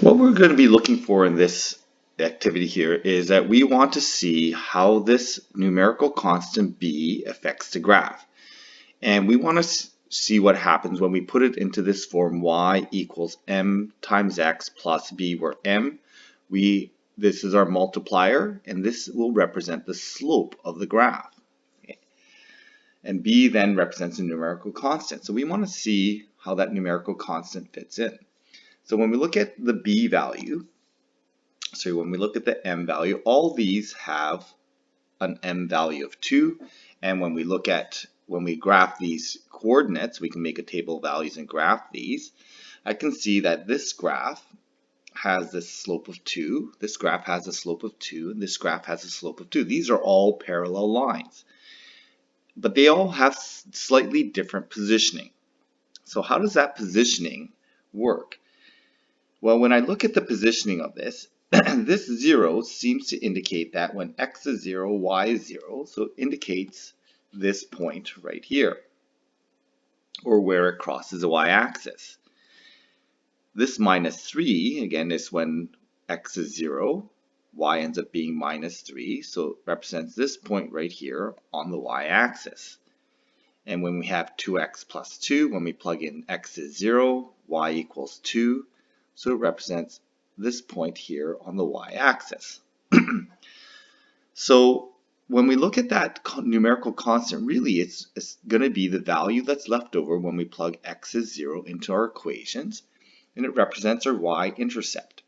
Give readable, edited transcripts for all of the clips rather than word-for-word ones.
What we're going to be looking for in this activity here is that we want to see how this numerical constant b affects the graph. And we want to see what happens when we put it into this form y equals m times x plus b, where this is our multiplier, and this will represent the slope of the graph. Okay. And b then represents a numerical constant. So we want to see how that numerical constant fits in. So when we look at the b value, so when we look at the m value, all these have an m value of 2. And when we graph these coordinates, we can make a table of values and graph these. I can see that this graph has this slope of 2, this graph has a slope of 2, and this graph has a slope of 2. These are all parallel lines, but they all have slightly different positioning. So how does that positioning work? Well, when I look at the positioning of this, this 0 seems to indicate that when x is 0, y is 0, so it indicates this point right here, or where it crosses the y-axis. This minus 3, again, is when x is 0, y ends up being minus 3, so it represents this point right here on the y-axis. And when we have 2x plus 2, when we plug in x is 0, y equals 2, so it represents this point here on the y-axis. So when we look at that numerical constant, really it's going to be the value that's left over when we plug x is 0 into our equations, and it represents our y-intercept.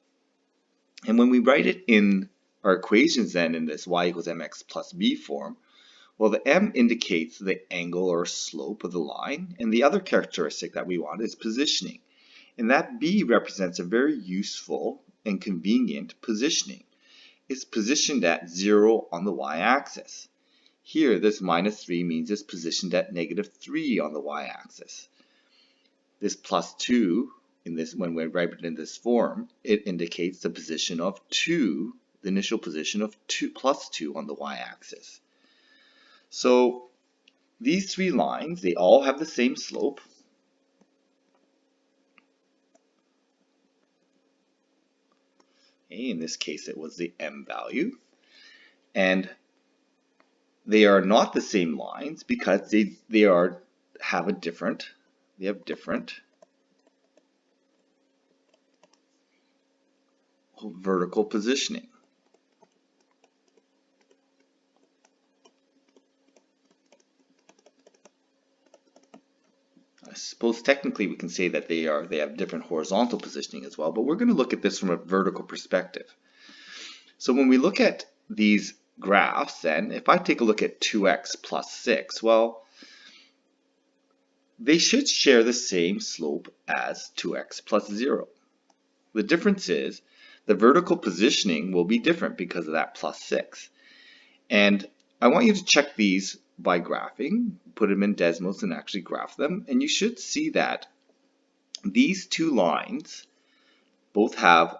And when we write it in our equations then in this y equals mx plus b form, well, the m indicates the angle or slope of the line, and the other characteristic that we want is positioning. And that b represents a very useful and convenient positioning. It's positioned at 0 on the y-axis. Here, this minus 3 means it's positioned at negative 3 on the y-axis. This plus 2, when we write it in this form, it indicates the position of 2, the initial position of 2 plus 2 on the y-axis. So these three lines, they all have the same slope. Okay, in this case, it was the m value. And they are not the same lines because they have different vertical positioning. I suppose technically we can say that they have different horizontal positioning as well, but we're going to look at this from a vertical perspective. So when we look at these graphs, then if I take a look at 2x plus 6, well, they should share the same slope as 2x plus 0. The difference is the vertical positioning will be different because of that plus 6. And I want you to check these by graphing, put them in Desmos and actually graph them, and you should see that these two lines both have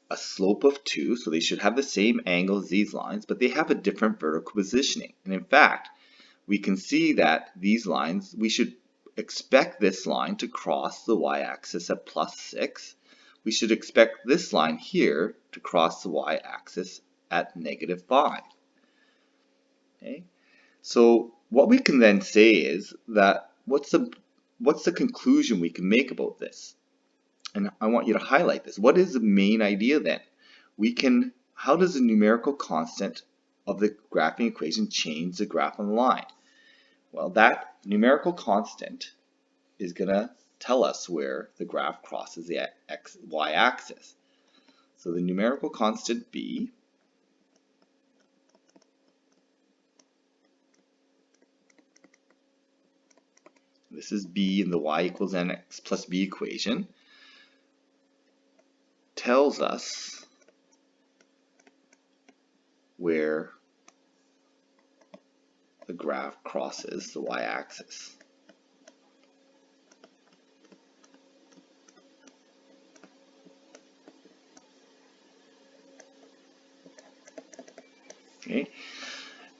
a slope of 2, so they should have the same angle as these lines, but they have a different vertical positioning. And in fact, we can see that these lines, we should expect this line to cross the y-axis at plus 6. We should expect this line here to cross the y-axis at negative 5. Okay? So what we can then say is that what's the conclusion we can make about this? And I want you to highlight this. What is the main idea then? How does the numerical constant of the graphing equation change the graph on the line? Well, that numerical constant is going to tell us where the graph crosses the y-axis. So the numerical constant b this is b in the y equals mx plus b equation, tells us where the graph crosses the y-axis. Okay.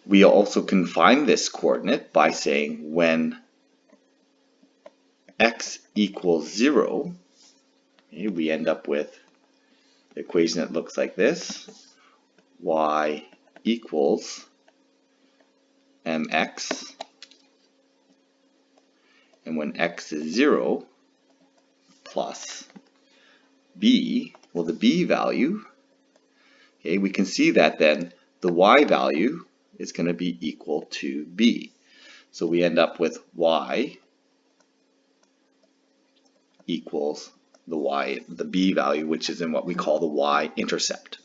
We also can find this coordinate by saying when x equals 0, okay, we end up with equation that looks like this. Y equals mx, and when x is 0, plus b, well, the b value, okay, we can see that then the y value is going to be equal to b. So we end up with y equals the b value, which is in what we call the y-intercept.